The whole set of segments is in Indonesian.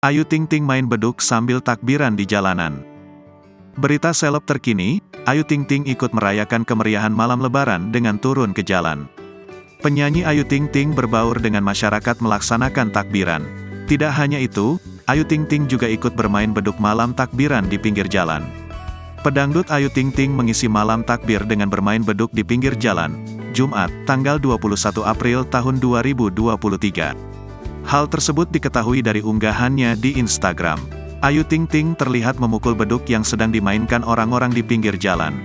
Ayu Ting Ting main beduk sambil takbiran di jalanan. Berita seleb terkini, Ayu Ting Ting ikut merayakan kemeriahan malam lebaran dengan turun ke jalan. Penyanyi Ayu Ting Ting berbaur dengan masyarakat melaksanakan takbiran. Tidak hanya itu, Ayu Ting Ting juga ikut bermain beduk malam takbiran di pinggir jalan. Pedangdut Ayu Ting Ting mengisi malam takbir dengan bermain beduk di pinggir jalan, Jumat, tanggal 21 April tahun 2023. Hal tersebut diketahui dari unggahannya di Instagram. Ayu Ting Ting terlihat memukul beduk yang sedang dimainkan orang-orang di pinggir jalan.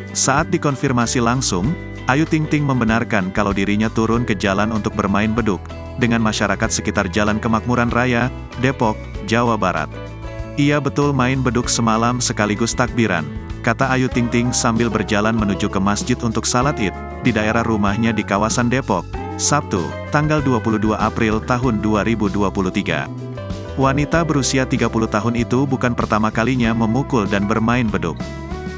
Saat dikonfirmasi langsung, Ayu Ting Ting membenarkan kalau dirinya turun ke jalan untuk bermain beduk dengan masyarakat sekitar Jalan Kemakmuran Raya, Depok, Jawa Barat. Ia betul main beduk semalam sekaligus takbiran, kata Ayu Ting Ting sambil berjalan menuju ke masjid untuk salat Id di daerah rumahnya di kawasan Depok, Sabtu, tanggal 22 April tahun 2023. Wanita berusia 30 tahun itu bukan pertama kalinya memukul dan bermain beduk.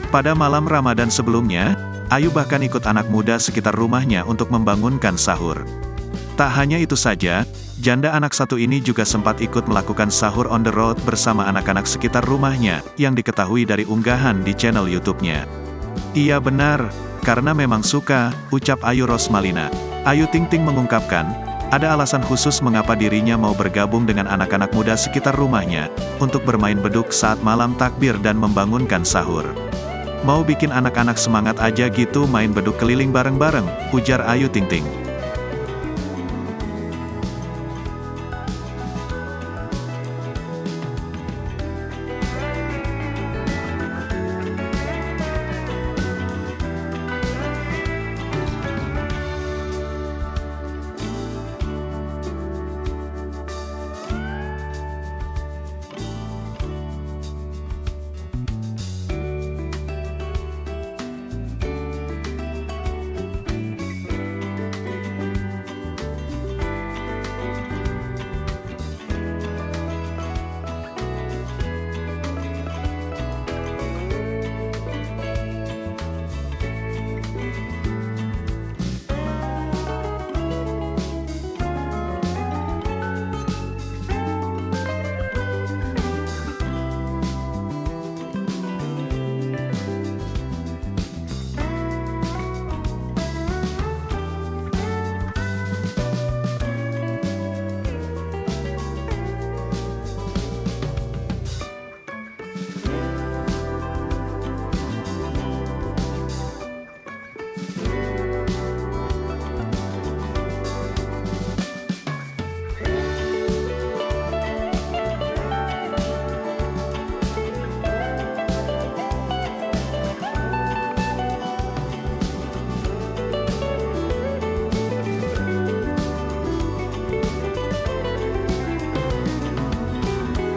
Pada malam Ramadan sebelumnya, Ayu bahkan ikut anak muda sekitar rumahnya untuk membangunkan sahur. Tak hanya itu saja, janda anak satu ini juga sempat ikut melakukan sahur on the road bersama anak-anak sekitar rumahnya, yang diketahui dari unggahan di channel YouTube-nya. Iya benar, karena memang suka, ucap Ayu Rosmalina. Ayu Ting Ting mengungkapkan, ada alasan khusus mengapa dirinya mau bergabung dengan anak-anak muda sekitar rumahnya, untuk bermain beduk saat malam takbir dan membangunkan sahur. Mau bikin anak-anak semangat aja gitu main beduk keliling bareng-bareng, ujar Ayu Ting Ting.